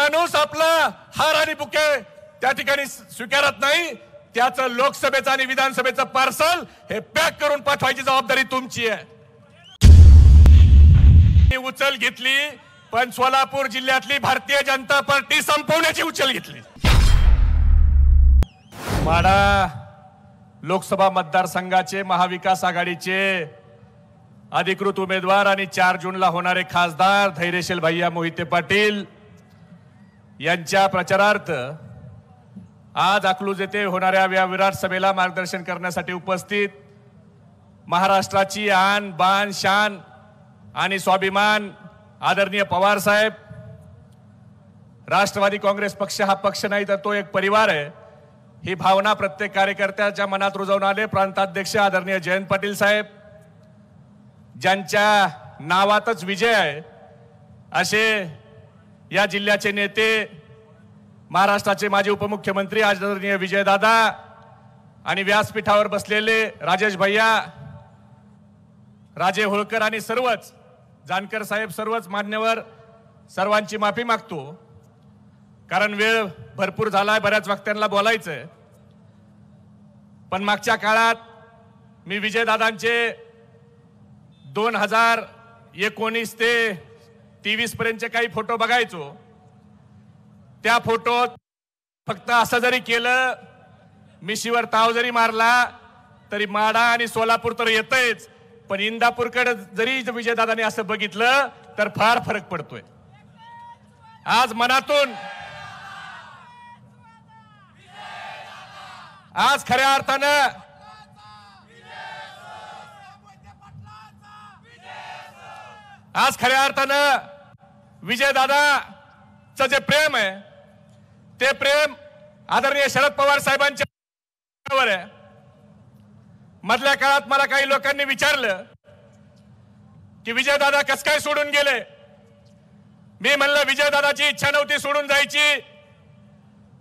माणूस आपला हार आणि बुके त्या ठिकाणी स्वीकारत नाही, त्याचं लोकसभेचं आणि विधानसभेचं पार्सल हे पॅक करून पाठवायची जबाबदारी तुमची आहे. उचल घेतली, पण सोलापूर जिल्ह्यातली भारतीय जनता पार्टी संपवण्याची उचल घेतली. माढा लोकसभा मतदारसंघाचे महाविकास आघाडीचे अधिकृत उमेदवार आणि 4 जूनला होणारे खासदार धैर्यशील भैया मोहिते पाटील यांच्या प्रचारार्थ आज अकलूज येथे होणाऱ्या या विराट सभेला मार्गदर्शन करण्यासाठी उपस्थित महाराष्ट्राची आन बान शान आणि स्वाभिमान आदरणीय पवार साहेब. राष्ट्रवादी काँग्रेस पक्ष हा पक्ष नाही तर तो एक परिवार आहे, ही भावना प्रत्येक कार्यकर्त्याच्या मनात रुजवून आले. प्रांताध्यक्ष आदरणीय जयंत पाटील साहेब, ज्यांच्या नावातच विजय आहे, असे या जिल्ह्याचे नेते, महाराष्ट्राचे माजी उपमुख्यमंत्री आदरणीय विजयदादा आणि व्यासपीठावर बसलेले राजेश भैया, राजे होळकर आणि सर्वच जानकर साहेब, सर्वच मान्यवर, सर्वांची माफी मागतो कारण वेळ भरपूर झालाय, बऱ्याच वक्त्यांना बोलायचंय. पण मागच्या काळात मी विजयदादांचे 2019 ते 23 पर्यंतचे काही फोटो बघायचो. त्या फोटोत फक्त असं जरी केलं, मिशीवर ताव जरी मारला तरी माढा आणि सोलापूर तर येतच, पण इंदापूरकडे जरी विजयदादांनी असं बघितलं तर फार फरक पडतोय. आज मनातून, आज खऱ्या अर्थानं विजयदादाचं जे प्रेम आहे ते प्रेम आदरणीय शरद पवार साहेबांच्यावर आहे. मधल्या काळात मला काही लोकांनी विचारलं की विजयदादा कस काय सोडून गेले. मी म्हणलं विजयदादाची इच्छा नव्हती सोडून जायची,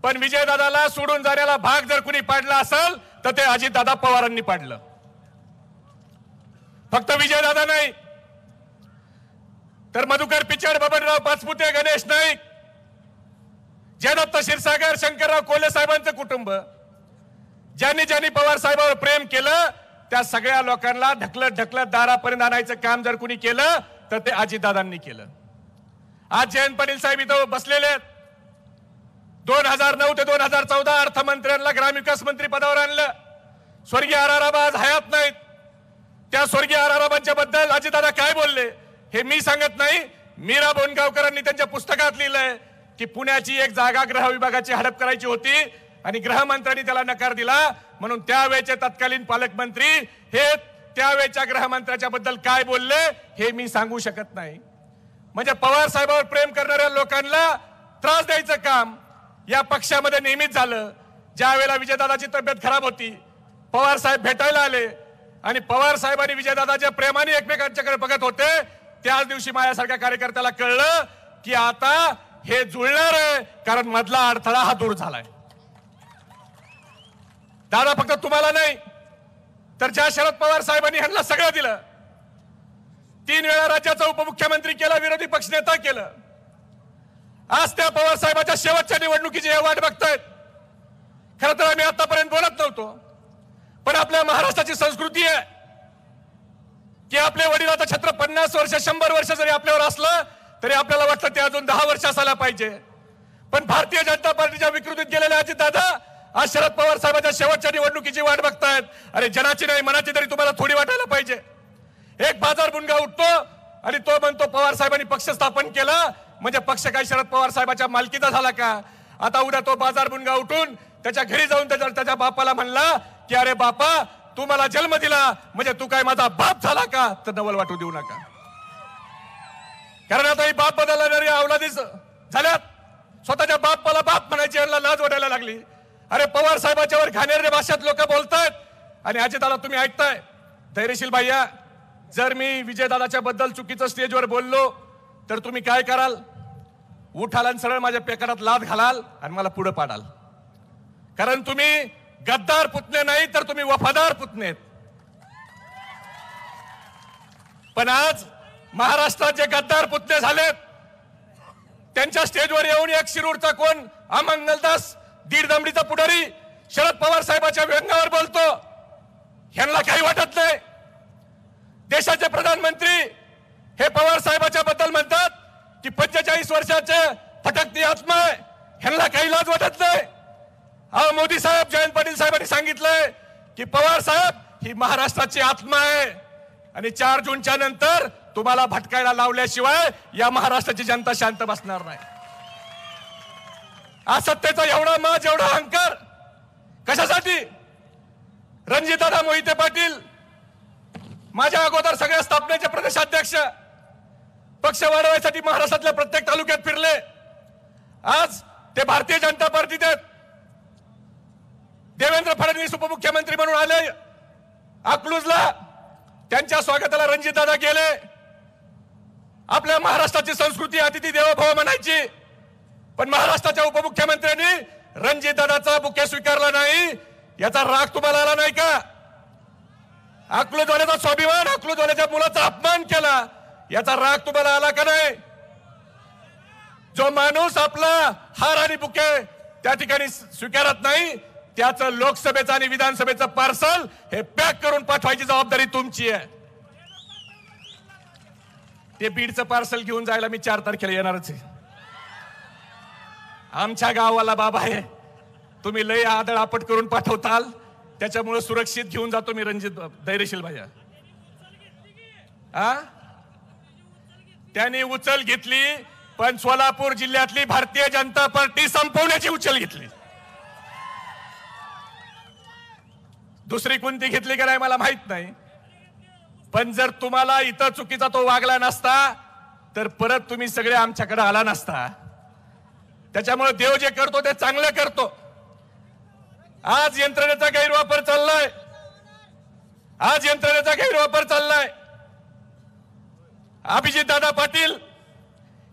पण विजयदादाला सोडून जाण्याला भाग जर कुणी पाडला असेल तर ते अजितदादा पवारांनी पाडलं. फक्त विजयदादा नाही तर मधुकर पिचड, बबनराव पाचपुते, गणेश नाईक, जयदत्त क्षीरसागर, शंकरराव कोल्हे साहेबांचं कुटुंब, ज्यांनी ज्यांनी पवार साहेबांवर प्रेम केलं त्या सगळ्या लोकांना ढकलत ढकलत दारापर्यंत आणायचं काम जर कुणी केलं तर ते अजितदादांनी केलं. आज जयंत पाटील साहेब इथं बसलेले आहेत. 2009 ते 2014 अर्थमंत्र्यांना ग्रामविकास मंत्री पदावर आणलं. स्वर्गीय आराराबा आज हयात नाहीत. त्या स्वर्गीय आराराबांच्या बद्दल अजितदादा काय बोलले हे मी सांगत नाही, मीरा बोनगावकरांनी त्यांच्या पुस्तकात लिहिलंय की पुण्याची एक जागा गृह विभागाची हडप करायची होती आणि गृहमंत्र्यांनी त्याला नकार दिला, म्हणून त्यावेळेचे तत्कालीन पालकमंत्री हे त्यावेळेच्या गृहमंत्र्याच्या बद्दल काय बोलले हे मी सांगू शकत नाही. म्हणजे पवार साहेबांवर प्रेम करणाऱ्या लोकांना त्रास द्यायचं काम या पक्षामध्ये नेहमीच झालं. ज्या वेळेला विजयदादाची तब्येत खराब होती, पवार साहेब भेटायला आले आणि पवार साहेब आणि विजयदादाच्या प्रेमाने एकमेकांच्याकडे बघत होते. त्याच दिवशी माझ्यासारख्या कार्यकर्त्याला कळलं की आता हे जुळणार आहे, कारण मधला अडथळा हा दूर झालाय. दादा फक्त तुम्हाला नाही तर ज्या शरद पवार साहेबांनी ह्यांना सगळं दिलं, 3 वेळा राज्याचा उपमुख्यमंत्री केला, विरोधी पक्षनेता केलं, आज त्या पवार साहेबांच्या शेवटच्या निवडणुकीची वाट बघतायत. खरं तर आम्ही आतापर्यंत बोलत नव्हतो, पण आपल्या महाराष्ट्राची संस्कृती आहे की आपले वडील आता छत्र 50 वर्ष 100 वर्ष जरी आपल्यावर असलं तरी आपल्याला वाटतं ते अजून 10 वर्ष असायला पाहिजे. पण भारतीय जनता पार्टीच्या विकृतीत गेलेले अजितदादा आज शरद पवार साहेबांच्या शेवटच्या निवडणुकीची वाट बघतायत. अरे जनाची नाही मनाची तरी तुम्हाला थोडी वाटायला पाहिजे. एक बाजार बुनगा उठतो आणि तो म्हणतो पवार साहेबांनी पक्ष स्थापन केला म्हणजे पक्ष काही शरद पवार साहेबांच्या मालकीचा झाला का. आता उद्या तो बाजार बुनगा उठून त्याच्या घरी जाऊन त्याच्या बापाला म्हणला की अरे बापा तू मला जन्म दिला म्हणजे तू काय माझा बाप झाला का, तर नवल वाटू देऊ नका. कारण आता ही बाप बदलणारी अवलादी झाल्यात. स्वतःच्या बापाला बाप म्हणायची यांना लाज वाटायला लागली. अरे पवार साहेबांच्यावर घाणेरड्या भाषेत लोक बोलतायत आणि अजितदादा तुम्ही ऐकताय. धैर्यशील भैया, जर मी विजयदादाच्या बद्दल चुकीचं स्टेजवर बोललो तर तुम्ही काय कराल, उठाल आणि सरळ माझ्या पेकारात लाद घालाल आणि मला पुढे पाडाल. कारण तुम्ही गद्दार पुतणे नाही तर तुम्ही वफादार पुतणे. पण आज महाराष्ट्रात जे गद्दार पुतणे झालेत त्यांच्या स्टेजवर येऊन एक शिरूरचा कोण अमंगलदास दीड दमडीचा पुढारी शरद पवार साहेबांच्या व्यंगावर बोलतो, ह्यांना काही वाटत नाही. देशाचे प्रधानमंत्री हे पवार साहेबांच्या बद्दल म्हणतात की 45 वर्षाचे फटकती आत्मा आहे, ह्यांना काही लाज वाटत नाही. अहो मोदी साहेब, जयंत पाटील साहेबांनी सांगितलंय की पवार साहेब ही महाराष्ट्राची आत्मा आहे आणि 4 जूनच्या नंतर तुम्हाला भटकायला लावल्याशिवाय या महाराष्ट्राची जनता शांत बसणार नाही. असत्तेचा एवढा माज, एवढा अहंकार कशासाठी? रणजितदादा मोहिते पाटील माझ्या अगोदर सगळ्या स्थापनेचे प्रदेशाध्यक्ष, पक्ष वाढवायसाठी महाराष्ट्रातल्या प्रत्येक तालुक्यात फिरले. आज ते भारतीय जनता पार्टीत आहेत. देवेंद्र फडणवीस उपमुख्यमंत्री म्हणून आले अकलूजला, त्यांच्या स्वागताला रणजितदादा गेले. आपल्या महाराष्ट्राची संस्कृती अतिथी देवो भव म्हणायची, पण महाराष्ट्राच्या उपमुख्यमंत्र्यांनी रणजितदादाचा बुके स्वीकारला नाही. याचा राग तुम्हाला आला नाही का? अकलूजवाल्याचा स्वाभिमान, अकलूजवाल्याच्या मुलाचा अपमान केला, याचा राग तुम्हाला आला का नाही? जो माणूस आपला हार आणि बुके त्या ठिकाणी स्वीकारत नाही, त्याचं लोकसभेचं आणि विधानसभेचं पार्सल हे पॅक करून पाठवायची जबाबदारी तुमची आहे. ते बीडचं पार्सल घेऊन जायला मी 4 तारखेला येणारच आहे. आमच्या गावाला बाबा आहे, तुम्ही लय आदळ आपट करून पाठवताल, त्याच्यामुळे सुरक्षित घेऊन जातो मी. रणजित धैर्यशील भैया त्यांनी उचल घेतली, पण सोलापूर जिल्ह्यातली भारतीय जनता पार्टी संपवण्याची उचल घेतली. दुसरी कोणती घेतली का नाही मला माहित नाही, पण जर तुम्हाला इथं चुकीचा तो वागला नसता तर परत तुम्ही सगळे आमच्याकडे आला नसता. त्याच्यामुळे देव जे करतो ते चांगलं करतो. आज यंत्रणेचा गैरवापर चाललाय, आज यंत्रणेचा गैरवापर चाललाय. अभिजित दादा पाटील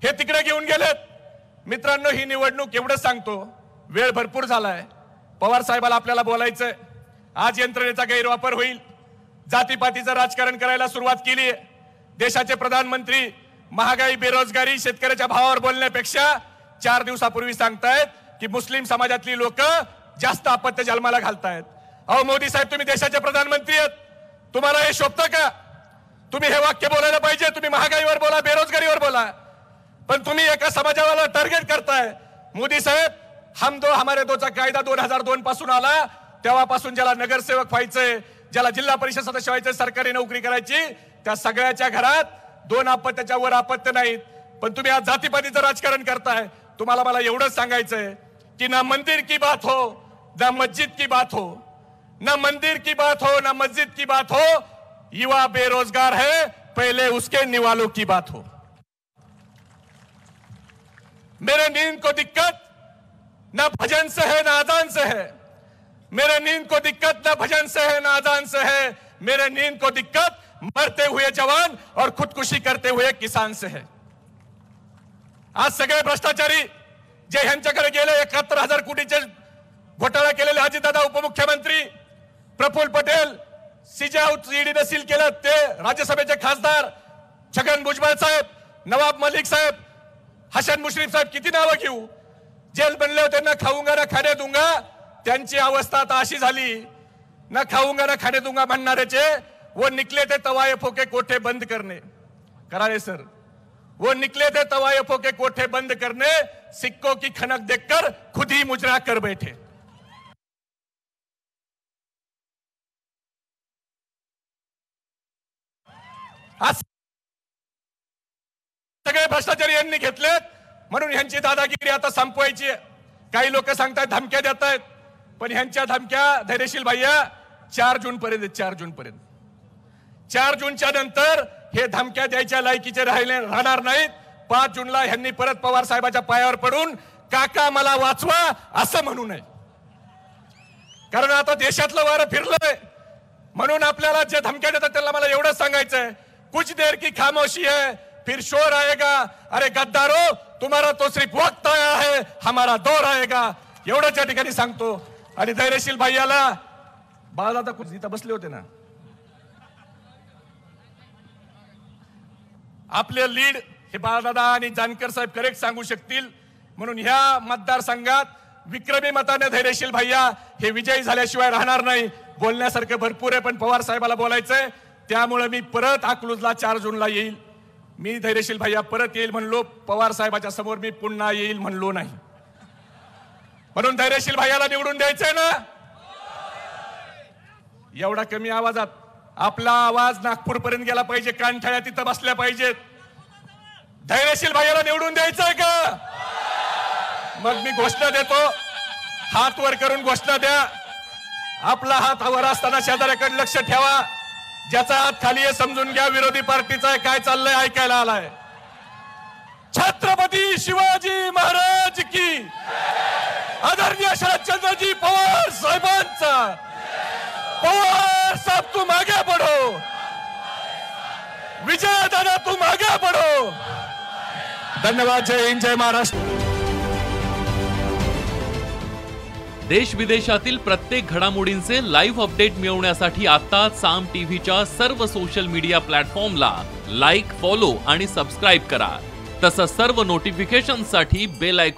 हे तिकडे घेऊन गेलेत. मित्रांनो, ही निवडणूक एवढं सांगतो, वेळ भरपूर झालाय, पवार साहेबाला आपल्याला बोलायचंय. आज यंत्रणेचा गैरवापर होईल, जातीपातीचं राजकारण करायला सुरुवात केली. देशाचे प्रधानमंत्री महागाई, बेरोजगारी, शेतकऱ्याच्या भावावर बोलण्यापेक्षा 4 दिवसापूर्वी सांगतायत की मुस्लिम समाजातली लोक जास्त अपत्य जन्माला घालतायत. अहो मोदी साहेब, तुम्ही देशाचे प्रधानमंत्री आहेत, तुम्हाला हे शोभतं का? तुम्ही हे वाक्य बोलायला पाहिजे. तुम्ही महागाईवर बोला, बेरोजगारीवर बोला, पण तुम्ही एका समाजाला टार्गेट करताय. मोदी साहेब, हम दो हमारे दोचा कायदा 2002 पासून आला, तेव्हापासून ज्याला नगरसेवक व्हायचंय, ज्याला जिल्हा परिषद सदस्य व्हायचंय, सरकारी नोकरी करायची, त्या सगळ्याच्या घरात 2 अपत्याच्या वर अपत्य नाहीत. पण तुम्ही आज जातीपातीचं राजकारण करताय. तुम्हाला मला एवढंच सांगायचंय कि ना मंदिर की बात हो, ना मस्जिद की बात हो, ना मंदिर की बात हो, ना मस्जिद की बात हो, युवा बेरोजगार है, पहले उसके निवालों की बात हो. मेरे नींद को दिक्कत ना भजन से है ना अजान से है, मेरे नींद को दिक्कत ना भजन से है ना अजान से है, मेरे नींद को दिक्कत मरते हुए जवान और खुदकुशी करते हुए किसान से है. आज सगळे भ्रष्टाचारी जे ह्यांच्याकडे गेले, 71,000 कोटीचे घोटाळा केलेले अजितदादा उपमुख्यमंत्री, प्रफुल्ल पटेल, ईडीने सील केलं ते राज्यसभेचे खासदार छगन भुजबळ साहेब, नवाब मलिक साहेब, हसन मुश्रीफ साहेब, किती नावं घेऊ? जेल बनले होते, ना खाऊंगा ना खाने दूंगा. त्यांची अवस्था आता अशी झाली, ना खाऊंगा ना खाने दूंगा म्हणणारेचे वो निकले थे तवायफों के कोठे बंद करने. करारे सर, वो निकले थे तवायफों के कोठे बंद करने, सिक्कों की खनक देखकर खुद ही मुजरा कर बैठे. सगळे भ्रष्टाचारी यांनी घेतलेत, म्हणून ह्यांची दादागिरी आता संपवायची. काही लोक सांगतायत धमक्या देत आहेत, पण ह्यांच्या धमक्या धैर्यशील भैया 4 जून पर्यंत, 4 जून पर्यंत. 4 जूनच्या नंतर हे धमक्या द्यायच्या लायकीचे राहणार नाहीत. 5 जूनला ह्यांनी परत पवार साहेबाच्या पायावर पडून काका मला वाचवा असं म्हणू नये, कारण आता देशातलं वारं फिरलंय. म्हणून आपल्याला जे धमक्या देतात त्यांना मला एवढंच सांगायचंय, कुछ देर की खामोशी है फिर शोर आएगा. अरे गद्दारो, तुम्हारा तो सिर्फ वक्त आया है, हमारा दौर आएगा. एवढंच या ठिकाणी सांगतो. आणि धैर्यशील भैयाला, बाळदादा कुछ इथं बसले होते ना, आपले लीड हे बाळदादा आणि जानकर साहेब करेक्ट सांगू शकतील. म्हणून ह्या मतदारसंघात विक्रमी मताने धैर्यशील भैया हे विजयी झाल्याशिवाय राहणार नाही. बोलण्यासारखं भरपूर आहे, पण पवार साहेबाला बोलायचंय. त्यामुळे मी परत अकलूजला 4 जूनला येईल. मी धैर्यशील भैया परत येईल म्हणलो, पवार साहेबाच्या समोर मी पुन्हा येईल म्हणलो नाही. म्हणून धैर्यशील भैयाला निवडून द्यायचंय ना. एवढा कमी आवाजात आपला आवाज नागपूर पर्यंत गेला पाहिजे, कानठाळ्या तिथं बसल्या पाहिजेत. धैर्यशील भैयाला निवडून द्यायचंय का? मग मी घोषणा देतो, हात वर करून घोषणा द्या. आपला हात वर असताना शेजाऱ्याकडे लक्ष ठेवा. ज्याचा हात खाली आहे समजून घ्या विरोधी पार्टीचा आहे, काय चाललंय ऐकायला आलाय. छत्रपती शिवाजी महाराज की, आदरणीय शरदचंद्रजी पवार साहेबांचा. पवार साहब तुम आगे बढ़ो, विजय दादा तुम आगे बढ़ो. धन्यवाद. जय हिंद, जय महाराष्ट्र. देश विदेशातील प्रत्येक घडामोडींचे लाईव्ह अपडेट मिळवण्यासाठी आता साम टीव्हीच्या सर्व सोशल मीडिया प्लॅटफॉर्मला लाईक, फॉलो आणि सबस्क्राईब करा. तसंच सर्व नोटिफिकेशनसाठी बेल आयकॉन